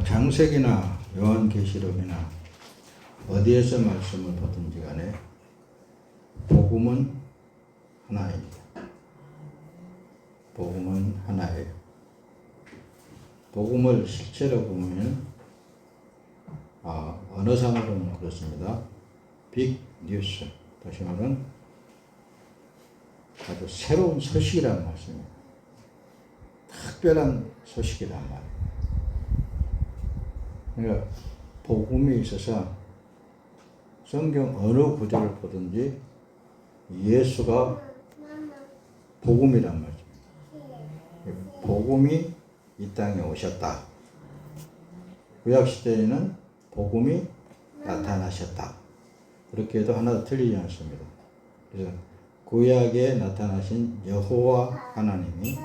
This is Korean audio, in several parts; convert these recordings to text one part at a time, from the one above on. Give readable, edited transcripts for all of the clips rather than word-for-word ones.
창세기나 요한계시록이나 어디에서 말씀을 보든지 간에 복음은 하나입니다. 복음은 하나예요. 복음을 실제로 보면 언어상으로는 그렇습니다. 빅 뉴스, 다시 말하면 아주 새로운 소식이라는 말씀입니다. 특별한 소식이란 말이에요. 그러니까 복음이 있어서 성경 어느 구절을 보든지 예수가 복음이란 말이죠. 복음이 이 땅에 오셨다. 구약시대에는 복음이 나타나셨다. 그렇게 해도 하나도 틀리지 않습니다. 그래서 구약에 나타나신 여호와 하나님이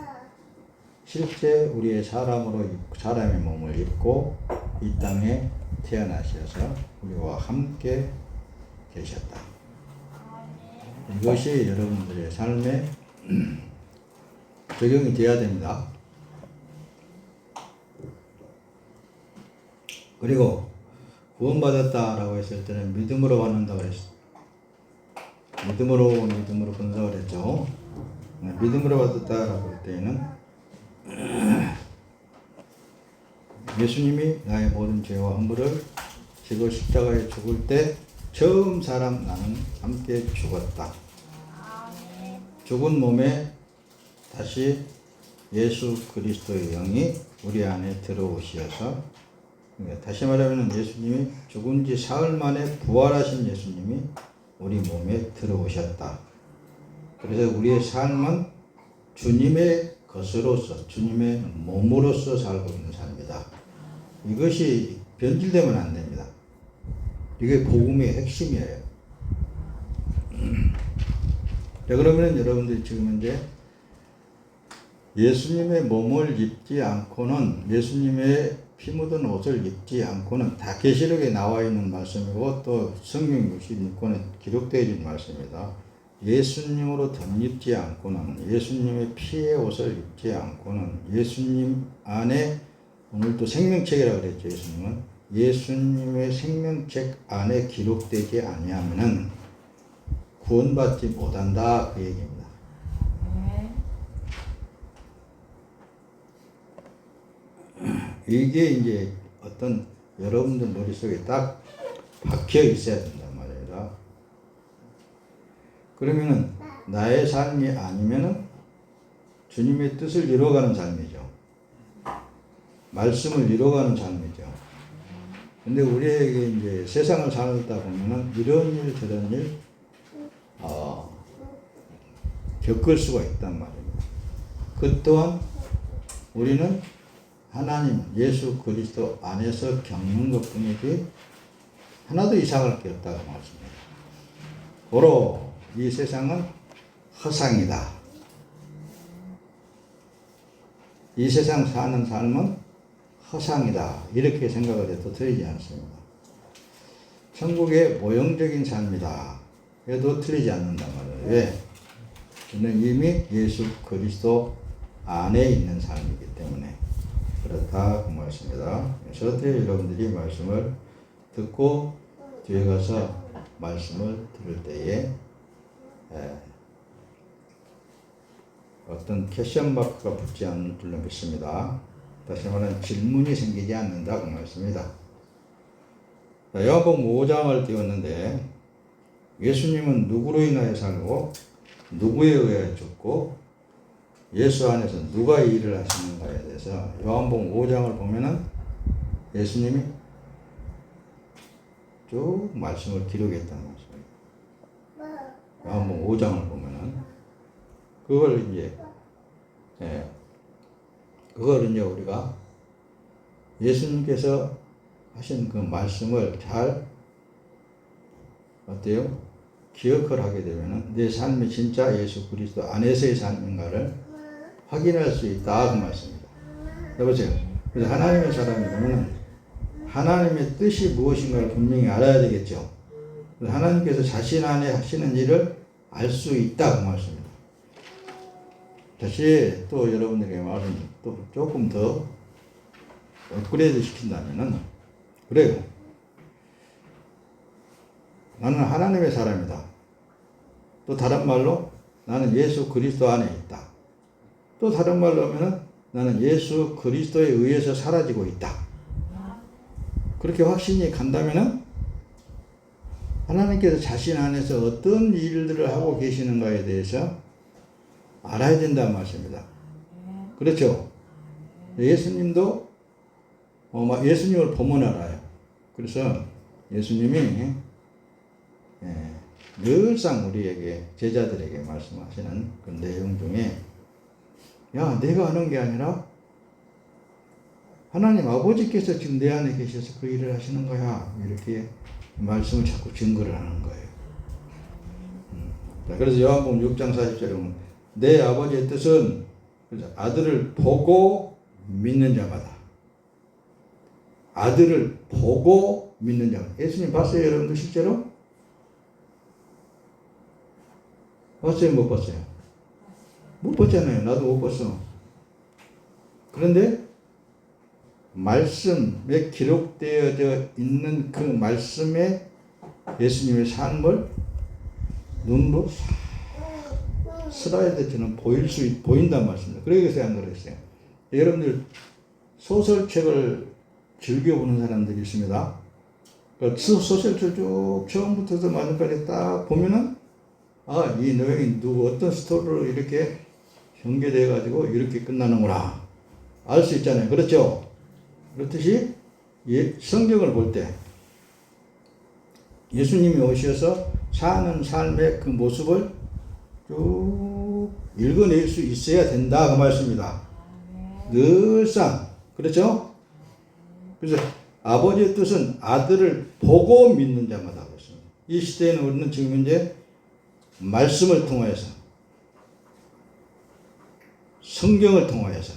실제 우리의 사람의 몸을 입고 이 땅에 태어나셔서 우리와 함께 계셨다. 이것이 여러분들의 삶에 적용이 되어야 됩니다. 그리고 구원받았다라고 했을 때는 믿음으로 받는다고 했습니다. 믿음으로 분석을 했죠. 믿음으로 받았다라고 할 때에는 예수님이 나의 모든 죄와 허물을 지고 십자가에 죽을 때 처음 사람 나는 함께 죽었다. 죽은 몸에 다시 예수 그리스도의 영이 우리 안에 들어오셔서, 다시 말하면 예수님이 죽은 지 사흘 만에 부활하신 예수님이 우리 몸에 들어오셨다. 그래서 우리의 삶은 주님의 것으로서, 주님의 몸으로서 살고 있는 삶이다. 이것이 변질되면 안 됩니다. 이게 복음의 핵심이에요. 자, 그러면 여러분들이 지금 현재 예수님의 몸을 입지 않고는, 예수님의 피 묻은 옷을 입지 않고는, 다 계시록에 나와 있는 말씀이고 또 성경 66권에 기록되어 있는 말씀입니다. 예수님으로 덧입지 않고는, 예수님의 피의 옷을 입지 않고는, 예수님 안에, 오늘 또 생명책이라고 그랬죠. 예수님의 생명책 안에 기록되지 아니하면은 구원받지 못한다, 그 얘기입니다. 이게 이제 어떤 여러분들 머릿속에 딱 박혀 있어야 된단 말이에요. 그러면은 나의 삶이 아니면은 주님의 뜻을 이루어가는 삶이죠. 말씀을 이루어가는 삶이죠. 근데 우리에게 이제 세상을 살다 보면은 이런 일 저런 일 겪을 수가 있단 말입니다. 그 또한 우리는 하나님 예수 그리스도 안에서 겪는 것뿐이지 하나도 이상할 게 없다고 말씀합니다. 고로 이 세상은 허상이다. 이 세상 사는 삶은 허상이다. 이렇게 생각을 해도 틀리지 않습니다. 천국의 모형적인 삶이다. 해도 틀리지 않는단 말이에요. 왜? 저는 이미 예수 그리스도 안에 있는 삶이기 때문에 그렇다, 그 말씀입니다. 그래서 여러분들이 말씀을 듣고 뒤에 가서 말씀을 들을 때에 어떤 퀘션 마크가 붙지 않는 줄로 믿습니다. 다시 말하면 질문이 생기지 않는다, 그 말씀입니다. 요한복음 5장을 띄웠는데 예수님은 누구로 인하여 살고 누구에 의하여 죽고 예수 안에서 누가 이 일을 하시는가에 대해서 요한복음 5장을 보면은 예수님이 쭉 말씀을 기록했다는 말씀입니다. 요한복음 5장을 보면은 그걸 이제 우리가 예수님께서 하신 그 말씀을 잘 기억을 하게 되면은 내 삶이 진짜 예수 그리스도 안에서의 삶인가를 확인할 수 있다, 그 말씀입니다. 여보세요. 그래서 하나님의 사람이라면 하나님의 뜻이 무엇인가를 분명히 알아야 되겠죠. 그래서 하나님께서 자신 안에 하시는 일을 알 수 있다, 그 말씀입니다. 다시 또 여러분들에게 말은 또 조금 더 업그레이드 시킨다면은 그래요. 나는 하나님의 사람이다. 또 다른 말로 나는 예수 그리스도 안에 있다. 또 다른 말로 하면은 나는 예수 그리스도에 의해서 사라지고 있다. 그렇게 확신이 간다면은 하나님께서 자신 안에서 어떤 일들을 하고 계시는가에 대해서 알아야 된다는 말씀입니다. 그렇죠? 예수님도 예수님을 보면 알아요. 그래서 예수님이 늘상 우리에게 제자들에게 말씀하시는 그 내용 중에 야 내가 하는 게 아니라 하나님 아버지께서 지금 내 안에 계셔서 그 일을 하시는 거야. 이렇게 말씀을 자꾸 증거를 하는 거예요. 자, 그래서 요한복음 6장 40절에 보면 내 아버지의 뜻은 아들을 보고 믿는 자마다. 아들을 보고 믿는 자마다. 예수님 봤어요 여러분들 실제로? 봤어요 못 봤어요? 못 봤잖아요. 나도 못 봤어. 그런데 말씀에 기록되어져 있는 그 말씀에 예수님의 삶을 눈으로 슬라이드처럼 보인단 말씀입니다. 그래서 안 그랬어요. 여러분들 소설책을 즐겨보는 사람들이 있습니다. 그 소설책 쭉 처음부터 마지막까지 딱 보면은 이 내용이 어떤 스토리로 이렇게 전개돼 가지고 이렇게 끝나는구나 알 수 있잖아요. 그렇죠? 그렇듯이 성경을 볼 때 예수님이 오셔서 사는 삶의 그 모습을 쭉 읽어낼 수 있어야 된다 그 말씀입니다. 늘상 그렇죠? 그래서 아버지의 뜻은 아들을 보고 믿는 자마다 그렇습니다. 이 시대에는 우리는 지금 이제 말씀을 통하여서 성경을 통하여서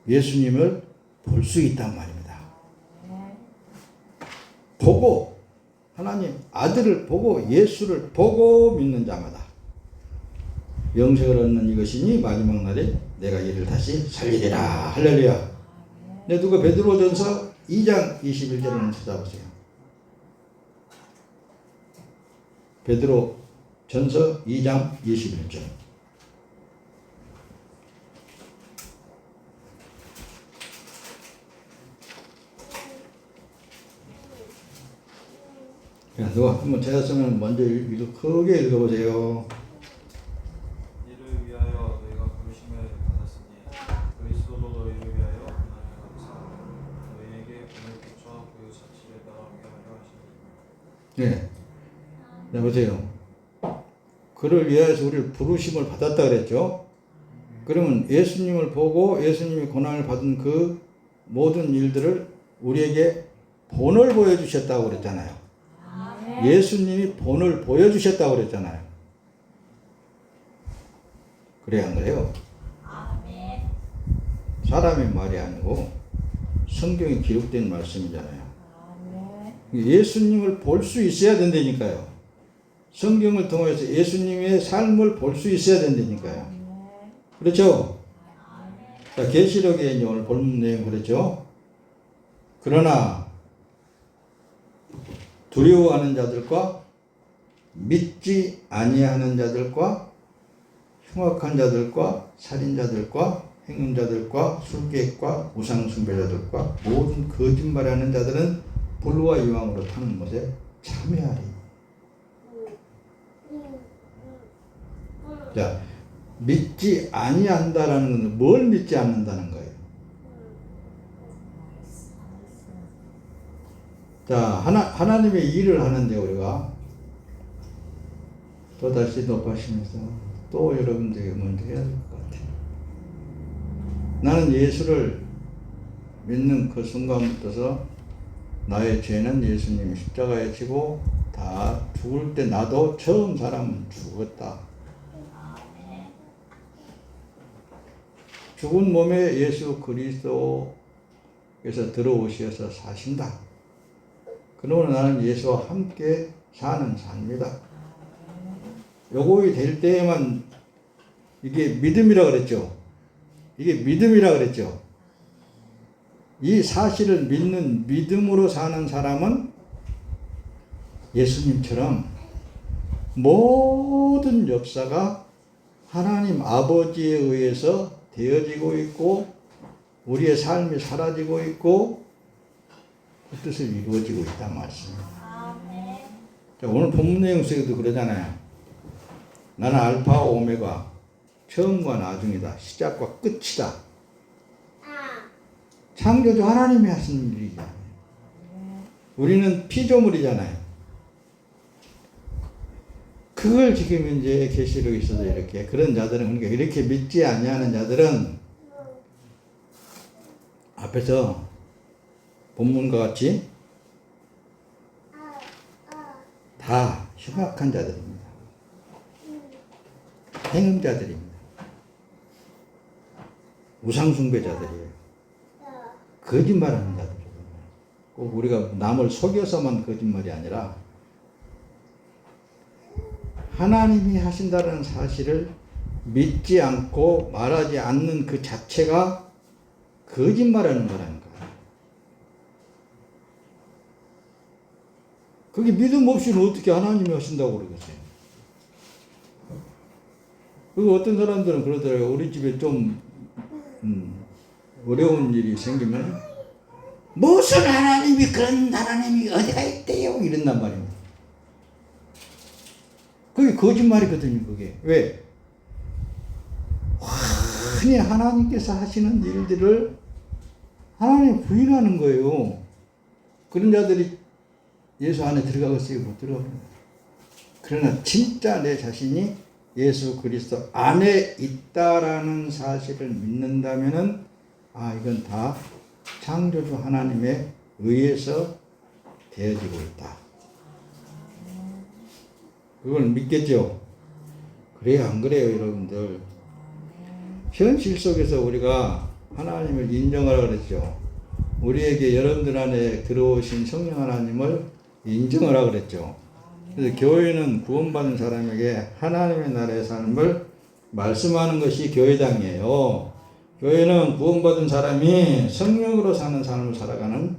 예수님을 볼 수 있단 말입니다. 보고 하나님 아들을 보고 예수를 보고 믿는 자마다 영생을 얻는 이것이니 마지막 날에 내가 이를 다시 살리리라. 할렐루야. 근데 누가 베드로전서 2장 21절을 찾아보세요. 베드로전서 2장 21절. 누가 한번 찾았으면 먼저 크게 읽어보세요. 이를 위하여 너희가 부르심을 받았으니 그리스도도 너희를 위하여 하나님의 감사하며 너희에게 본을 붙여 그 자취를 따라오게 하려 하시니. 네, 보세요. 그를 위하여서 우리를 부르심을 받았다 그랬죠. 그러면 예수님을 보고 예수님이 고난을 받은 그 모든 일들을 우리에게 본을 보여주셨다고 그랬잖아요. 예수님이 본을 보여주셨다고 그랬잖아요. 그래 안 그래요? 사람의 말이 아니고 성경에 기록된 말씀이잖아요. 예수님을 볼 수 있어야 된다니까요. 성경을 통해서 예수님의 삶을 볼 수 있어야 된다니까요. 그렇죠? 자, 계시록에 이제 오늘 본 내용 그랬죠? 그러나 두려워하는 자들과 믿지 아니하는 자들과 흉악한 자들과 살인자들과 행음자들과 술객과 우상숭배자들과 모든 거짓말하는 자들은 불과 유황으로 타는 못에 참여하리. 자, 믿지 아니한다라는 건 뭘 믿지 않는다는 거예요? 자, 하나님의 일을 하는데 우리가 또다시 높아지면서 또 여러분들에게 먼저 해야 될 것 같아요. 나는 예수를 믿는 그 순간부터서 나의 죄는 예수님이 십자가에 지고 다 죽을 때 나도 처음 사람은 죽었다. 죽은 몸에 예수 그리스도께서 들어오셔서 사신다. 그러면 나는 예수와 함께 사는 삶이다. 요거이 될 때에만 이게 믿음이라 그랬죠. 이게 믿음이라 그랬죠. 이 사실을 믿는 믿음으로 사는 사람은 예수님처럼 모든 역사가 하나님 아버지에 의해서 되어지고 있고 우리의 삶이 사라지고 있고 그 뜻을 이루어지고 있단 말씀입니다. 자, 오늘 본문 내용 속에도 그러잖아요. 나는 알파와 오메가, 처음과 나중이다. 시작과 끝이다. 창조주 하나님이 하신 일이잖아요. 우리는 피조물이잖아요. 그걸 지금 이제 계시록에 있어서 이렇게 그런 자들은 그러니까 이렇게 믿지 아니하는 자들은 앞에서 본문과 같이 다 흉악한 자들입니다. 행음자들입니다. 우상숭배자들이에요. 거짓말하는 자들이에요. 꼭 우리가 남을 속여서만 거짓말이 아니라 하나님이 하신다는 사실을 믿지 않고 말하지 않는 그 자체가 거짓말하는 거라는 거예요. 그게 믿음 없이는 어떻게 하나님이 하신다고 그러겠어요? 그리고 어떤 사람들은 그러더라고요. 우리 집에 좀 어려운 일이 생기면 무슨 하나님이 그런 하나님이 어디가 있대요? 이런단 말입니다. 그게 거짓말이거든요. 그게. 왜? 흔히 하나님께서 하시는 일들을 하나님 부인하는 거예요. 그런 자들이 예수 안에 들어가겠어요? 못 들어갑니다. 그러나 진짜 내 자신이 예수 그리스도 안에 있다라는 사실을 믿는다면은 이건 다 창조주 하나님에 의해서 되어지고 있다. 그걸 믿겠죠? 그래요, 안 그래요, 여러분들? 현실 속에서 우리가 하나님을 인정하라 그랬죠. 우리에게 여러분들 안에 들어오신 성령 하나님을 인정하라 그랬죠. 그래서 교회는 구원받은 사람에게 하나님의 나라의 삶을 말씀하는 것이 교회당이에요. 교회는 구원받은 사람이 성령으로 사는 삶을 살아가는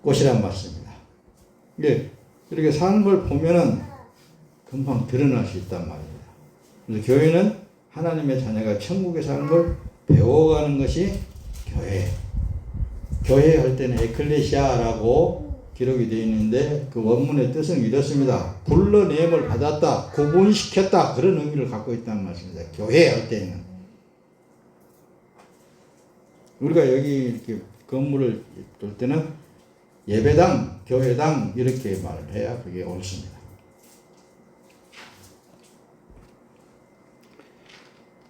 곳이란 말씀입니다. 이렇게 사는 걸 보면은 금방 드러날 수 있단 말입니다. 그래서 교회는 하나님의 자녀가 천국의 삶을 배워가는 것이 교회. 교회 할 때는 에클레시아라고 기록이 되어 있는데 그 원문의 뜻은 이렇습니다. 불러냄을 받았다, 구분시켰다 그런 의미를 갖고 있다는 말씀입니다. 교회 할 때는. 우리가 여기 이렇게 건물을 둘 때는 예배당, 교회당 이렇게 말을 해야 그게 옳습니다.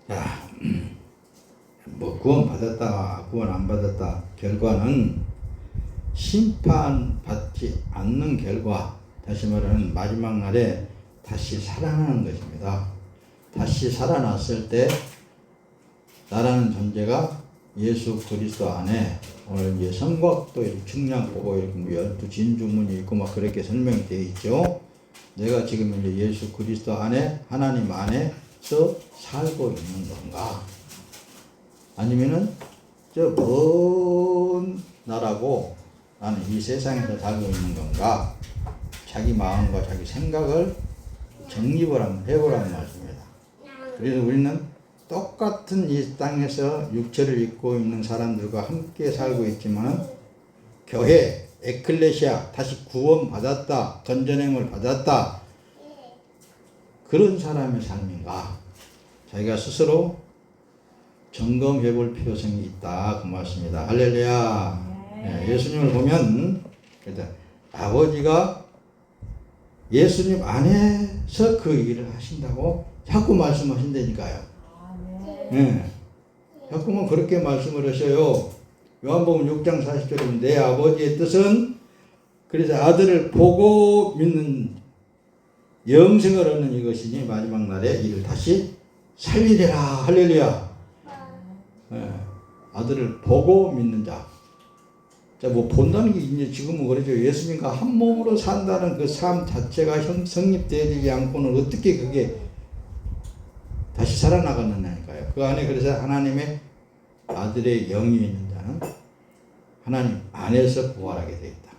자, 구원 받았다, 구원 안 받았다 결과는 심판받지 않는 결과, 다시 말하는 마지막 날에 다시 살아나는 것입니다. 다시 살아났을 때 나라는 존재가 예수 그리스도 안에 오늘 이제 성곽도 측량보고 이렇게 12진주문이 있고 막 그렇게 설명이 되어 있죠. 내가 지금 이제 예수 그리스도 안에 하나님 안에서 살고 있는 건가? 아니면은 저 먼 나라고 나는 이 세상에서 살고 있는 건가? 자기 마음과 자기 생각을 정립을 한번 해보라는 말씀입니다. 그래서 우리는 똑같은 이 땅에서 육체를 입고 있는 사람들과 함께 살고 있지만 교회, 에클레시아, 다시 구원받았다, 건전함을 받았다 그런 사람의 삶인가? 자기가 스스로 점검해 볼 필요성이 있다 그 말씀입니다. 할렐루야. 예수님을 보면 아버지가 예수님 안에서 그 일을 하신다고 자꾸 말씀하신다니까요. 자꾸만 그렇게 말씀을 하셔요. 요한복음 6장 40절에 내 아버지의 뜻은 그래서 아들을 보고 믿는 영생을 얻는 이것이니 마지막 날에 이를 다시 살리리라. 할렐루야. 아들을 보고 믿는 자. 자, 뭐 본다는 게 이제 지금은 그러죠. 예수님과 한 몸으로 산다는 그 삶 자체가 성립되지 않고는 어떻게 그게 다시 살아나가느냐니까요. 그 안에 그래서 하나님의 아들의 영이 있는 자는 하나님 안에서 부활하게 되어 있다.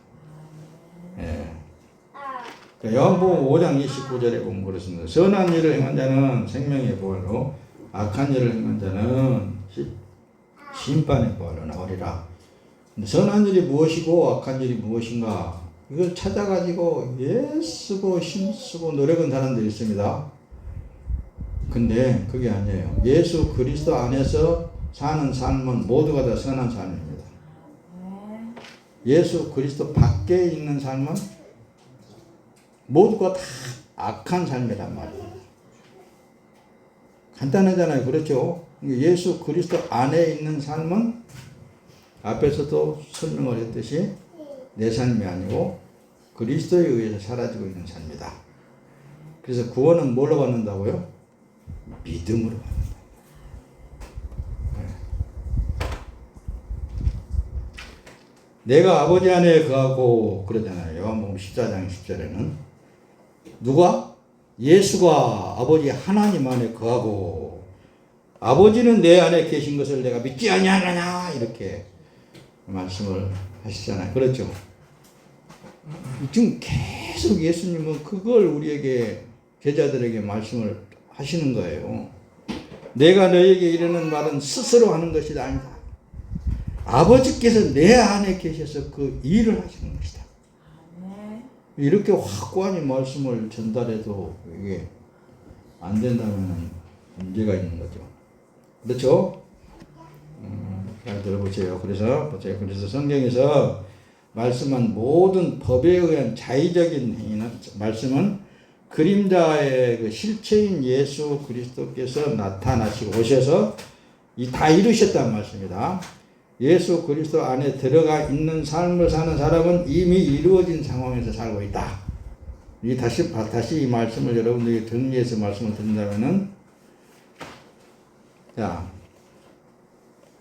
예. 요한복음 5장 29절에 보면 그렇습니다. 선한 일을 행한 자는 생명의 부활로 악한 일을 행한 자는 심판의 부활로 나오리라. 선한 일이 무엇이고 악한 일이 무엇인가 이걸 찾아가지고 애쓰고 힘쓰고 노력한 사람들이 있습니다. 근데 그게 아니에요. 예수 그리스도 안에서 사는 삶은 모두가 다 선한 삶입니다. 예수 그리스도 밖에 있는 삶은 모두가 다 악한 삶이란 말이에요. 간단하잖아요. 그렇죠? 예수 그리스도 안에 있는 삶은 앞에서도 설명을 했듯이 내 삶이 아니고 그리스도에 의해서 사라지고 있는 삶이다. 그래서 구원은 뭘로 받는다고요? 믿음으로 받는다. 내가 아버지 안에 거하고 그러잖아요. 요한복음 14장 10절에는 누가? 예수가 아버지 하나님 안에 거하고 아버지는 내 안에 계신 것을 내가 믿지 아니하느냐 이렇게 말씀을 하시잖아요. 그렇죠? 지금 계속 예수님은 그걸 우리에게 제자들에게 말씀을 하시는 거예요. 내가 너에게 이르는 말은 스스로 하는 것이 아니다. 아버지께서 내 안에 계셔서 그 일을 하시는 것이다. 이렇게 확고한 말씀을 전달해도 이게 안 된다면 문제가 있는 거죠. 그렇죠? 잘 들어보세요. 그래서 성경에서 말씀한 모든 법에 의한 자의적인 행위는 말씀은 그림자의 그 실체인 예수 그리스도께서 나타나시고 오셔서 다 이루셨다는 말씀입니다. 예수 그리스도 안에 들어가 있는 삶을 사는 사람은 이미 이루어진 상황에서 살고 있다. 다시 이 말씀을 여러분들이 정리해서 말씀을 드린다면은, 자,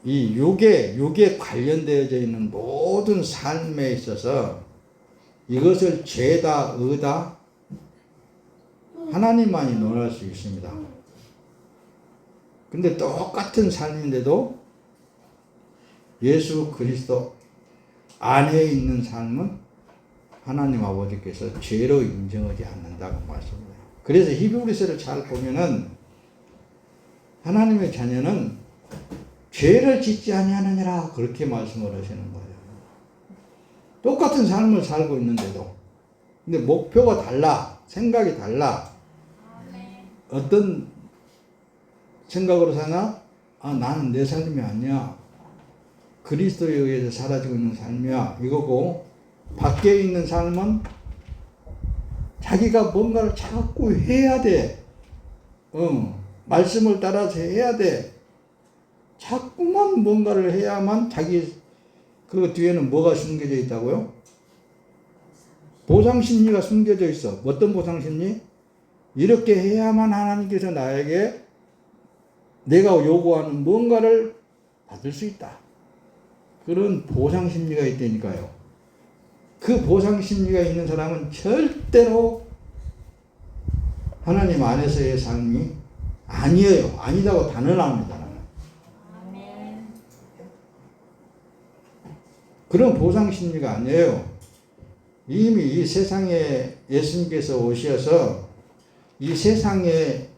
이 육에 관련되어져 있는 모든 삶에 있어서 이것을 죄다, 의다, 하나님만이 논할 수 있습니다. 근데 똑같은 삶인데도 예수 그리스도 안에 있는 삶은 하나님 아버지께서 죄로 인정하지 않는다고 말씀합니다. 그래서 히브리서를 잘 보면은 하나님의 자녀는 죄를 짓지 아니하느니라 그렇게 말씀을 하시는 거예요. 똑같은 삶을 살고 있는데도 근데 목표가 달라, 생각이 달라. 어떤 생각으로 사나? 나는 내 삶이 아니야. 그리스도에 의해서 사라지고 있는 삶이야. 이거고 밖에 있는 삶은 자기가 뭔가를 자꾸 해야 돼. 말씀을 따라서 해야 돼. 자꾸만 뭔가를 해야만 자기 그 뒤에는 뭐가 숨겨져 있다고요? 보상심리가 숨겨져 있어. 어떤 보상심리? 이렇게 해야만 하나님께서 나에게 내가 요구하는 뭔가를 받을 수 있다. 그런 보상심리가 있다니까요. 그 보상심리가 있는 사람은 절대로 하나님 안에서의 삶이 아니에요. 아니다고 단언합니다. 그런 보상심리가 아니에요. 이미 이 세상에 예수님께서 오셔서 이 세상에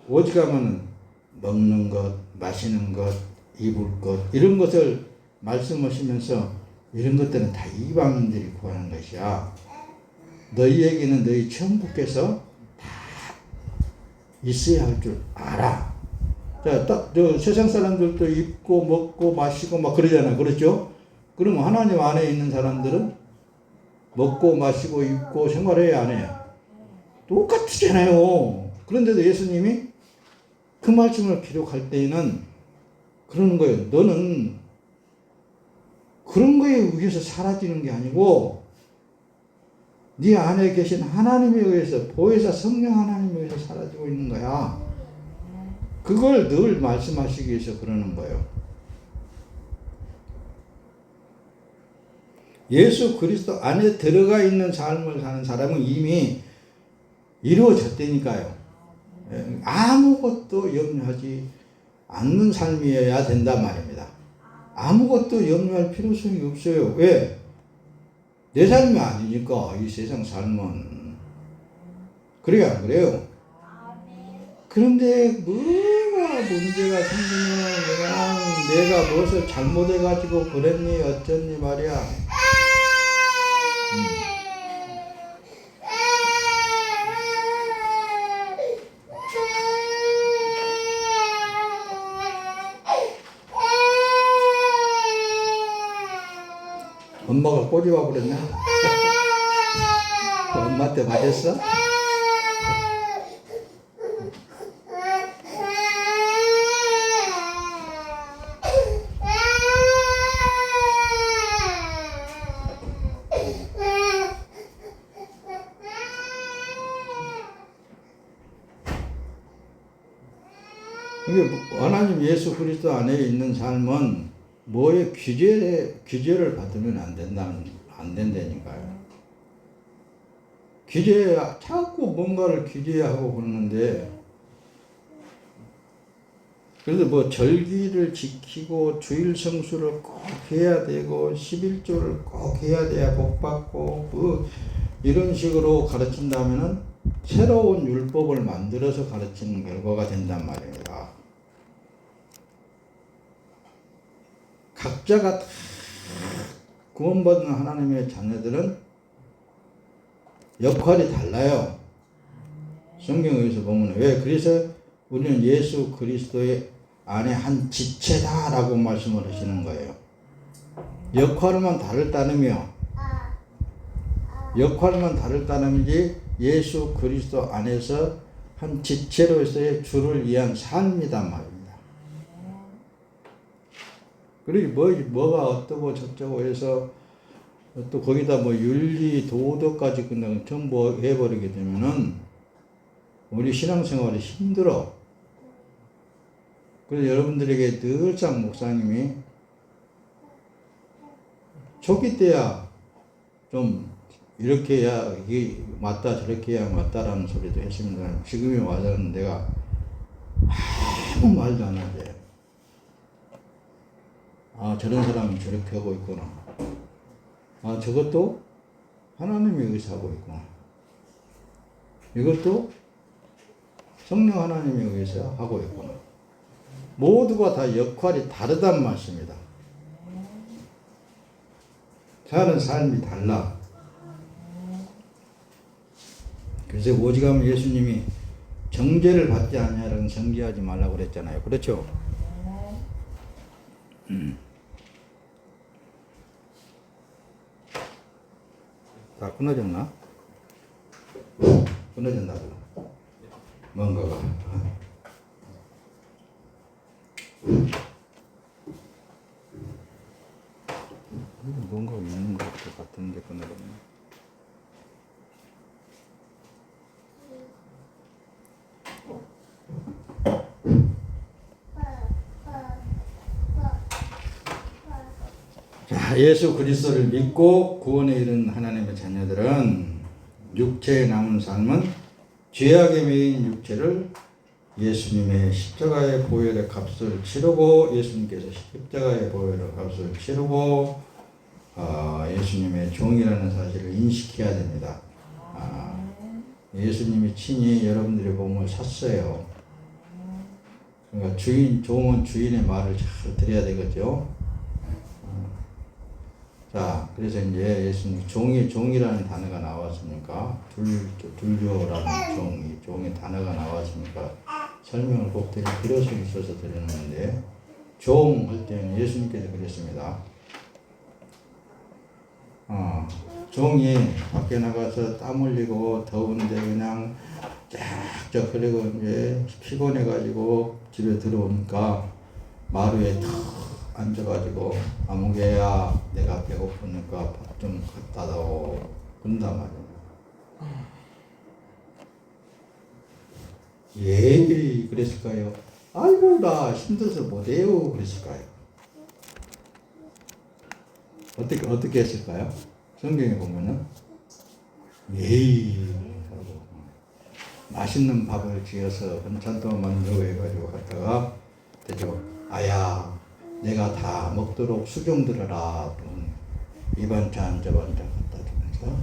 오직하면 먹는 것, 마시는 것, 입을 것 이런 것을 말씀하시면서 이런 것들은 다 이방인들이 구하는 것이야. 너희에게는 너희 천부께서 다 있어야 할 줄 알아. 자, 딱 세상 사람들도 입고 먹고 마시고 막 그러잖아요. 그렇죠? 그럼 하나님 안에 있는 사람들은 먹고 마시고 입고 생활해야 안 해요? 똑같잖아요. 그런데도 예수님이 그 말씀을 기록할 때에는 그러는 거예요. 너는 그런 거에 의해서 사라지는 게 아니고 네 안에 계신 하나님에 의해서 보혜사 성령 하나님에 의해서 사라지고 있는 거야. 그걸 늘 말씀하시기 위해서 그러는 거예요. 예수 그리스도 안에 들어가 있는 삶을 사는 사람은 이미 이루어졌다니까요. 아무것도 염려하지 않는 삶이어야 된단 말입니다. 아무것도 염려할 필요성이 없어요. 왜? 내 삶이 아니니까 이 세상 삶은. 그래요, 안 그래요? 그런데 뭐가 문제가 생기면 그냥 내가 무엇을 잘못해가지고 그랬니 어쩌니 말이야. 엄마가 꼬집어 버렸나? 엄마한테 맞았어? 이게 하나님 예수 그리스도 안에 있는 삶은 뭐에 규제를 받으면 안 된다니까요. 자꾸 뭔가를 규제하고 그러는데, 그래서 뭐 절기를 지키고 주일 성수를 꼭 해야 되고 11조를 꼭 해야 돼야 복 받고 뭐 이런 식으로 가르친다면은 새로운 율법을 만들어서 가르치는 결과가 된단 말입니다. 각자가 다 구원받은 하나님의 자녀들은 역할이 달라요. 성경에서 보면 왜? 그래서 우리는 예수 그리스도의 안에 한 지체다라고 말씀을 하시는 거예요. 역할만 다를 따름이지 예수 그리스도 안에서 한 지체로서의 주를 위한 삶이단 말입니다. 그리고 뭐가 어떠고 저쩌고 해서 또 거기다 뭐 윤리 도덕까지 그냥 전부 해버리게 되면은 우리 신앙생활이 힘들어. 그래서 여러분들에게 늘상 목사님이 초기 때야 좀 이렇게 해야 이게 맞다 저렇게 해야 맞다라는 소리도 했습니다. 지금에 와서는 내가 아무 말도 안 하지. 아, 저런 사람은 저렇게 하고 있구나. 아, 저것도 하나님이 의사하고 있구나. 이것도 성령 하나님에 의해서 하고 있구나. 모두가 다 역할이 다르단 말씀입니다. 사는 삶이 달라. 그래서 오직하면 예수님이 정죄를 받지 않냐는 정죄하지 말라고 그랬잖아요. 그렇죠? 다 끊어졌나? 끊어졌나 보다. 뭔가가. 뭔가 있는 것 같은데 끊어졌네. 자, 예수 그리스도를 믿고 구원에 이른 하나님의 자녀들은 육체에 남은 삶은 죄악에 매인 육체를 예수님의 십자가의 보혈의 값을 치르고 예수님께서 십자가의 보혈의 값을 치르고 예수님의 종이라는 사실을 인식해야 됩니다. 예수님이 친히 여러분들의 몸을 샀어요. 그러니까 종은 주인의 말을 잘 들어야 되겠죠. 자, 그래서 이제 예수님 종이라는 단어가 나왔으니까 둘조라는 종의 단어가 나왔으니까 설명을 꼭 드릴 필요성이 있어서 드리는 건데, 종 할 때는 예수님께서 그랬습니다. 종이 밖에 나가서 땀 흘리고 더운데 그냥 쫙쫙 흐리고 이제 피곤해가지고 집에 들어오니까 마루에 탁 앉아가지고 아무개야 내가 배고프니까 밥 좀 갖다 다오 그런단 말이야. 예, 그랬을까요? 아이고 나 힘들어서 못해요 그랬을까요? 어떻게 했을까요? 성경에 보면은 예이 하고 맛있는 밥을 지어서 반찬도 만들고 해가지고 갔다가 되죠. 아야, 내가 다 먹도록 수종 들어라. 이 반찬 저 반찬 갖다 주면서.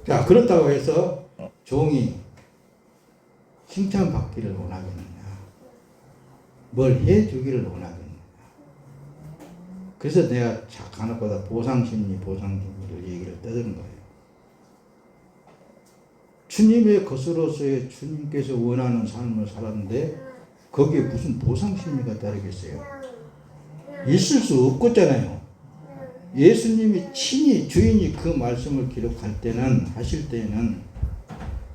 자, 그렇다고 해서 종이 칭찬받기를 원하겠느냐, 뭘 해주기를 원하겠느냐. 그래서 내가 하나보다 보상심리를 얘기를 떠드는 거예요. 주님의 것으로서의 주님께서 원하는 삶을 살았는데 거기에 무슨 보상심리가 따르겠어요? 있을 수 없겠잖아요. 예수님이 친히 주인이 그 말씀을 기록할 때는, 하실 때는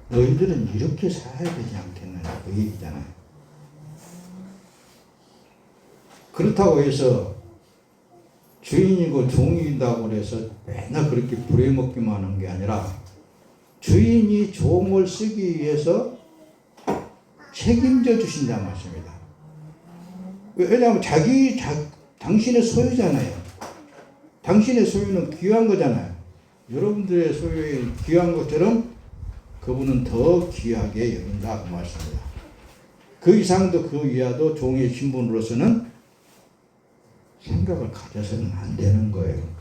너희들은 이렇게 살아야 되지 않겠느냐, 그 얘기잖아요. 그렇다고 해서 주인이고 종이다고 해서 맨날 그렇게 부려먹기만 하는 게 아니라 주인이 종을 쓰기 위해서 책임져 주신다는 말씀입니다. 왜냐하면 당신의 소유잖아요. 당신의 소유는 귀한 거잖아요. 여러분들의 소유에 귀한 것처럼 그분은 더 귀하게 여긴다, 그 말씀입니다. 그 이상도 그 이하도 종의 신분으로서는 생각을 가져서는 안 되는 거예요.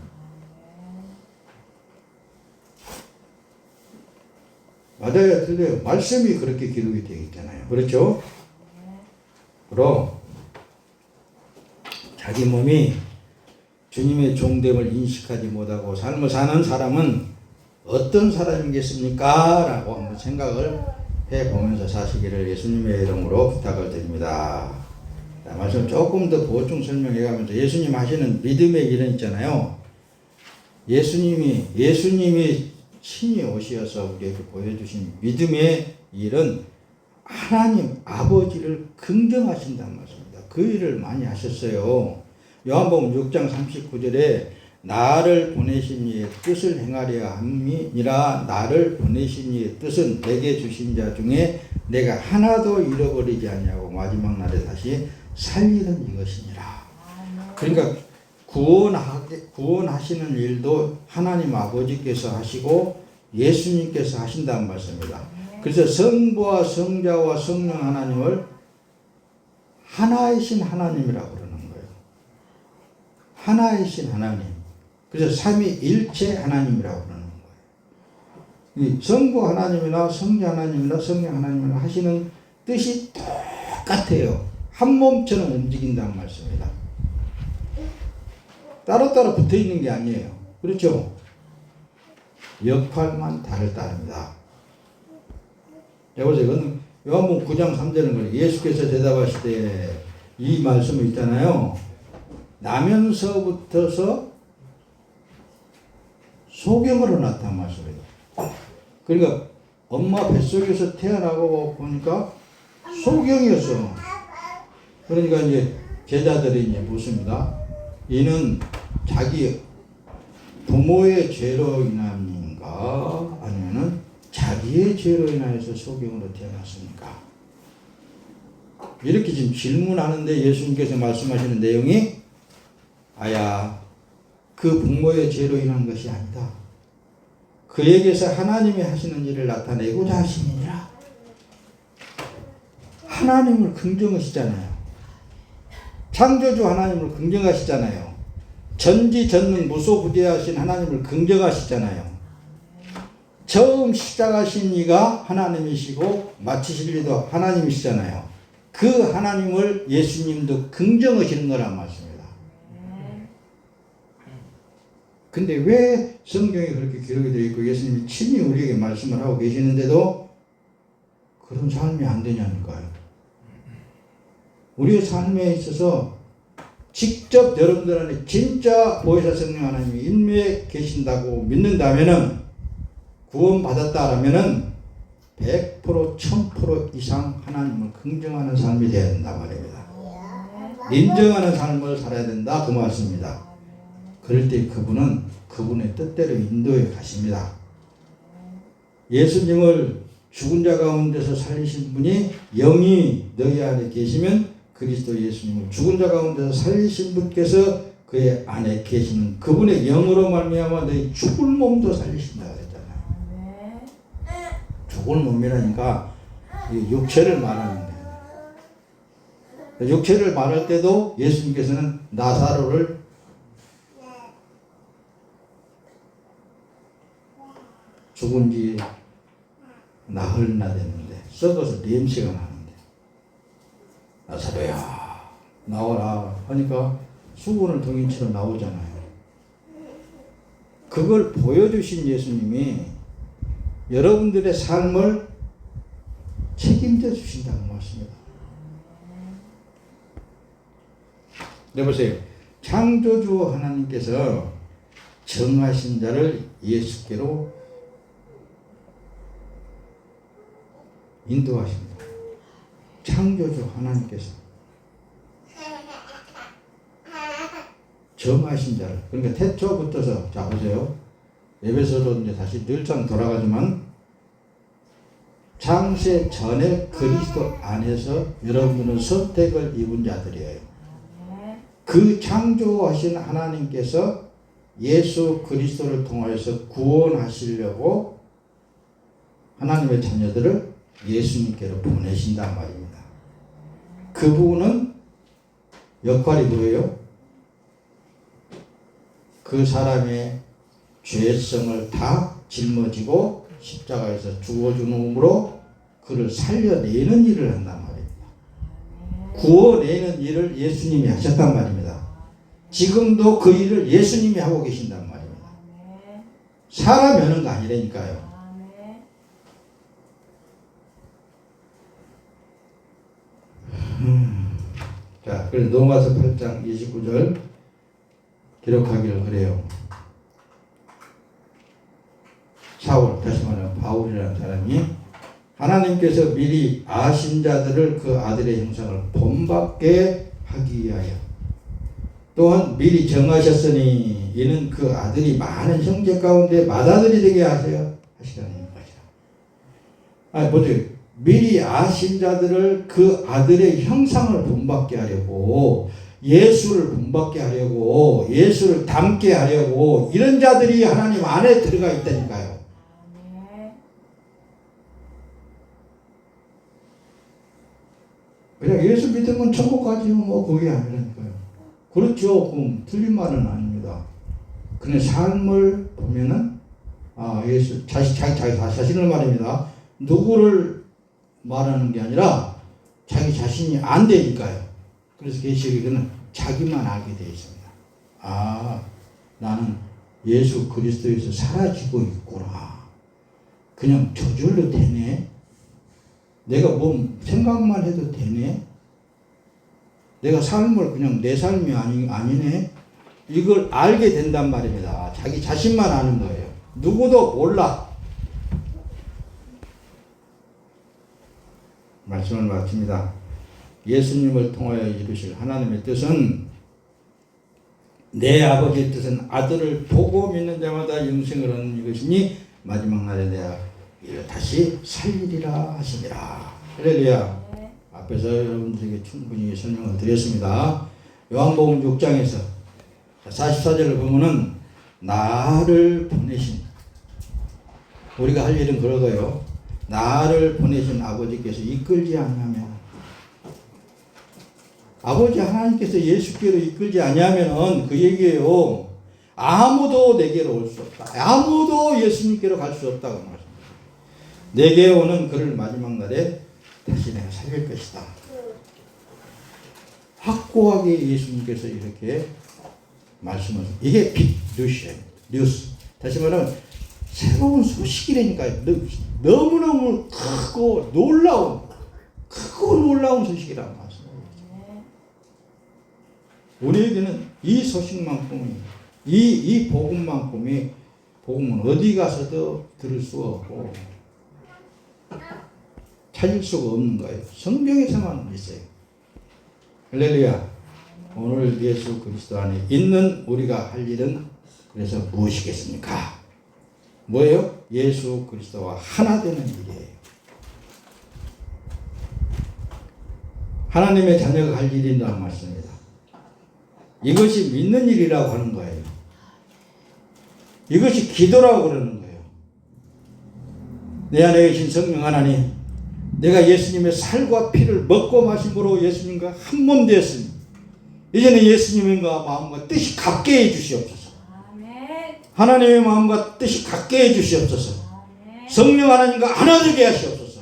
맞아요, 틀려요. 말씀이 그렇게 기록이 되어 있잖아요. 그렇죠? 그럼 자기 몸이 주님의 종됨을 인식하지 못하고 삶을 사는 사람은 어떤 사람이겠습니까? 라고 한번 생각을 해보면서 사시기를 예수님의 이름으로 부탁을 드립니다. 자, 말씀 조금 더 보충 설명해 가면서 예수님 하시는 믿음의 일은 있잖아요. 예수님이 친히 오셔서 우리에게 보여주신 믿음의 일은 하나님 아버지를 긍정하신다는 말씀입니다. 그 일을 많이 하셨어요. 요한복음 6장 39절에 나를 보내신 이의 뜻을 행하려 함이니라. 나를 보내신 이의 뜻은 내게 주신 자 중에 내가 하나도 잃어버리지 않냐고 마지막 날에 다시 살리는 이것이니라. 그러니까 구원하시는 일도 하나님 아버지께서 하시고 예수님께서 하신다는 말씀입니다. 그래서 성부와 성자와 성령 하나님을 하나이신 하나님이라고 그러는 거예요. 하나이신 하나님. 그래서 삼위일체 하나님이라고 그러는 거예요. 이 성부 하나님이나 성자 하나님이나 성령 하나님이나 하시는 뜻이 똑같아요. 한 몸처럼 움직인다는 말씀입니다. 따로따로 붙어 있는 게 아니에요. 그렇죠? 역할만 다르다입니다. 여보세요. 이건 요한복음 9장 3절은 거예요. 예수께서 대답하실 때 이 말씀이 있잖아요. 나면서부터서 소경으로 나타난 말씀입니다. 그러니까 엄마 뱃속에서 태어나고 보니까 소경이었어. 그러니까 이제 제자들이 이제 묻습니다. 이는 자기 부모의 죄로 인함인가 아니면은 자기의 죄로 인하여서 소경으로 태어났습니까? 이렇게 지금 질문하는데 예수님께서 말씀하시는 내용이 아야, 그 부모의 죄로 인한 것이 아니다. 그에게서 하나님이 하시는 일을 나타내고자 하심이니라. 하나님을 긍정하시잖아요. 창조주 하나님을 긍정하시잖아요. 전지전능 무소부재하신 하나님을 긍정하시잖아요. 처음 시작하신 이가 하나님이시고 마치실 이도 하나님이시잖아요. 그 하나님을 예수님도 긍정하시는 거란 말씀입니다. 근데 왜 성경에 그렇게 기록이 되어 있고 예수님이 친히 우리에게 말씀을 하고 계시는데도 그런 삶이 안 되냐니까요. 우리의 삶에 있어서 직접 여러분들 안에 진짜 보혜사 성령 하나님이 임해 계신다고 믿는다면은 구원받았다라면은 100% 1000% 이상 하나님을 긍정하는 삶이 되어야 된다 말입니다. 인정하는 삶을 살아야 된다 그 말씀입니다. 그럴 때 그분은 그분의 뜻대로 인도해 가십니다. 예수님을 죽은 자 가운데서 살리신 분이 영이 너희 안에 계시면 그리스도 예수님을 죽은 자 가운데서 살리신 분께서 그의 안에 계시는 그분의 영으로 말미암아 너희 죽을 몸도 살리신다 그랬잖아요. 죽을 몸이라니까 육체를 말하는 거예요. 육체를 말할 때도 예수님께서는 나사로를 죽은 지 나흘이나 됐는데 썩어서 냄새가 나는데 나사로야 나오라 하니까 수건을 동인 채로 나오잖아요. 그걸 보여주신 예수님이 여러분들의 삶을 책임져 주신다는 말씀입니다. 네, 보세요. 창조주 하나님께서 정하신 자를 예수께로 인도하십니다. 창조주 하나님께서 정하신 자를, 그러니까 태초부터서, 자 보세요. 에베소로 이제 다시 늘상 돌아가지만 창세 전에 그리스도 안에서 여러분들은 선택을 입은 자들이에요. 그 창조하신 하나님께서 예수 그리스도를 통하여서 구원하시려고 하나님의 자녀들을 예수님께로 보내신단 말입니다. 그분은 역할이 뭐예요? 그 사람의 죄성을 다 짊어지고 십자가에서 죽어주므로 그를 살려내는 일을 한단 말입니다. 구원내는 일을 예수님이 하셨단 말입니다. 지금도 그 일을 예수님이 하고 계신단 말입니다. 사람이 하는 거 아니라니까요. 자, 그래서 로마서 8장 29절 기록하기를 그래요. 사울, 다시 말하면 바울이라는 사람이 하나님께서 미리 아신 자들을 그 아들의 형상을 본받게 하기 위하여 또한 미리 정하셨으니 이는 그 아들이 많은 형제 가운데 맏아들이 되게 하시라는 것이라. 아니 보세요. 미리 아신 자들을 그 아들의 형상을 본받게 하려고, 예수를 본받게 하려고, 예수를 닮게 하려고 이런 자들이 하나님 안에 들어가 있다니까요. 그냥 예수 믿으면 천국 가지요, 뭐 그게 아니라니까요. 그렇죠. 그럼 틀린 말은 아닙니다. 그냥 삶을 보면은 예수 자기 자신을 말입니다. 누구를 말하는 게 아니라 자기 자신이 안 되니까요. 그래서 계시록에는 자기만 알게 되어 있습니다. 나는 예수 그리스도에서 사라지고 있구나. 그냥 저절로 되네. 내가 뭐 생각만 해도 되네. 내가 삶을 그냥 내 삶이 아니네. 이걸 알게 된단 말입니다. 자기 자신만 아는 거예요. 누구도 몰라. 말씀을 마칩니다. 예수님을 통하여 이루실 하나님의 뜻은, 내 아버지의 뜻은 아들을 보고 믿는 자마다 영생을 얻는 이것이니 마지막 날에 내가 이를 다시 살리리라 하시니라. 할렐루야. 앞에서 여러분들에게 충분히 설명을 드렸습니다. 요한복음 6장에서 44절을 보면은 나를 보내신, 우리가 할 일은 그러고요. 나를 보내신 아버지께서 이끌지 아니하면, 아버지 하나님께서 예수께로 이끌지 아니하면은 그 얘기예요. 아무도 내게로 올 수 없다. 아무도 예수님께로 갈 수 없다고 말합니다. 내게 오는 그를 마지막 날에 다시 내가 살릴 것이다. 확고하게 예수님께서 이렇게 말씀을, 이게 빅 뉴스예요. 뉴스. 다시 말하면 새로운 소식이라니까요. 너무너무 크고 놀라운 소식이라는 말씀이에요. 우리에게는 이 소식만큼이, 이 복음만큼이, 복음은 어디 가서도 들을 수가 없고 찾을 수가 없는 거예요. 성경에서만 있어요. 할렐루야. 오늘 예수 그리스도 안에 있는 우리가 할 일은 그래서 무엇이겠습니까? 뭐예요? 예수 그리스도와 하나 되는 일이에요. 하나님의 자녀가 할 일이라는 말씀입니다. 이것이 믿는 일이라고 하는 거예요. 이것이 기도라고 그러는 거예요. 내 안에 계신 성령 하나님, 내가 예수님의 살과 피를 먹고 마심으로 예수님과 한 몸 되었으니 이제는 예수님과 마음과 뜻이 같게 해주시옵소서. 하나님의 마음과 뜻이 같게 해주시옵소서. 성령 하나님과 하나 되게 하시옵소서.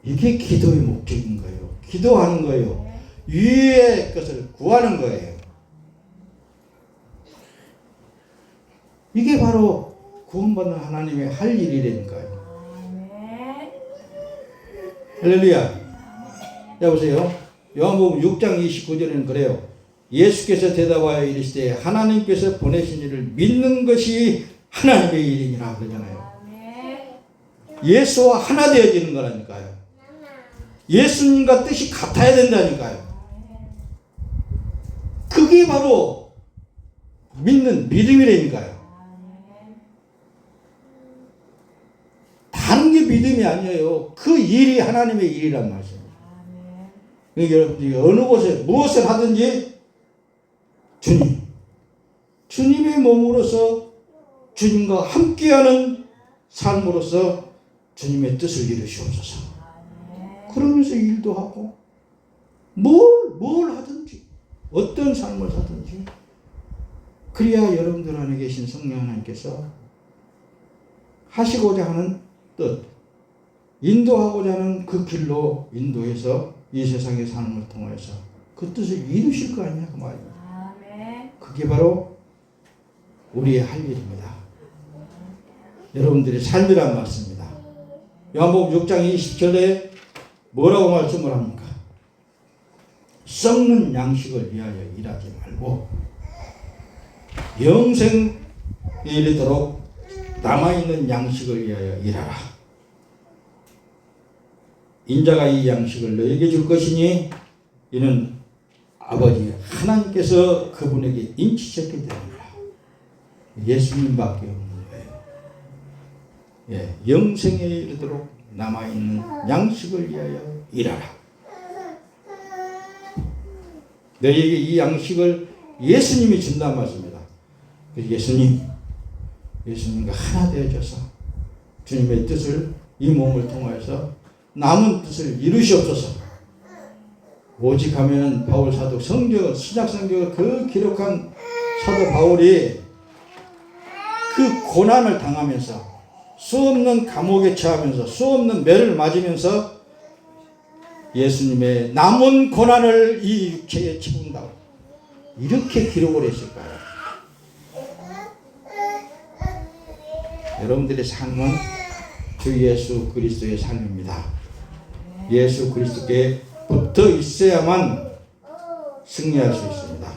이게 기도의 목적인 거예요. 기도하는 거예요. 위의 것을 구하는 거예요. 이게 바로 구원받는 하나님의 할 일이라니까요. 할렐루야. 여보세요. 요한복음 6장 29절에는 그래요. 예수께서 대답하여 이르시되 하나님께서 보내신 이를 믿는 것이 하나님의 일이니라 그러잖아요. 예수와 하나 되어지는 거라니까요. 예수님과 뜻이 같아야 된다니까요. 그게 바로 믿는 믿음이라니까요. 다른 게 믿음이 아니에요. 그 일이 하나님의 일이란 말씀입니다. 그러니까 여러분들이 어느 곳에 무엇을 하든지 주님의 몸으로서 주님과 함께하는 삶으로서 주님의 뜻을 이루시옵소서. 그러면서 일도 하고 뭘 하든지 어떤 삶을 하든지 그래야 여러분들 안에 계신 성령 하나님께서 하시고자 하는 뜻, 인도하고자 하는 그 길로 인도해서 이 세상의 삶을 통해서 그 뜻을 이루실 거 아니냐 그 말입니다. 그게 바로 우리의 할 일입니다. 여러분들의 삶이란 말씀입니다. 요한복음 6장 20절에 뭐라고 말씀을 합니까? 썩는 양식을 위하여 일하지 말고 영생에 이르도록 남아있는 양식을 위하여 일하라. 인자가 이 양식을 너에게 줄 것이니 이는 아버지 하나님께서 그분에게 인치셨기 때문이라. 예수님밖에 없는 거예요. 예, 영생에 이르도록 남아있는 양식을 위하여 일하라. 너에게 이 양식을 예수님이 준다는 말씀입니다. 예수님과 하나 되어져서 주님의 뜻을 이 몸을 통해서 남은 뜻을 이루시옵소서. 오직 하면은 바울 사도 신약 성경을 그 기록한 사도 바울이 그 고난을 당하면서 수없는 감옥에 처하면서 수없는 매를 맞으면서 예수님의 남은 고난을 이 육체에 채운다고 이렇게 기록을 했을까요? 여러분들의 삶은 주 예수 그리스도의 삶입니다. 예수 그리스도께 붙어 있어야만 승리할 수 있습니다.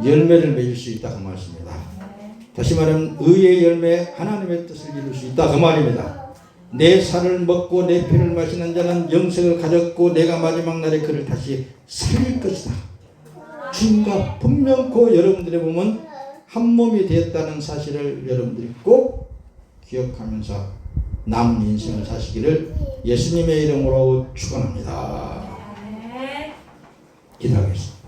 열매를 맺을 수 있다 그 말씀입니다. 다시 말하면 의의 열매 하나님의 뜻을 이룰 수 있다 그 말입니다. 내 살을 먹고 내 피를 마시는 자는 영생을 가졌고 내가 마지막 날에 그를 다시 살릴 것이다. 주님과 분명코 여러분들의 몸은 한 몸이 되었다는 사실을 여러분들이 꼭 기억하면서 남은 인생을 사시기를 예수님의 이름으로 축원합니다. 기도하겠습니다.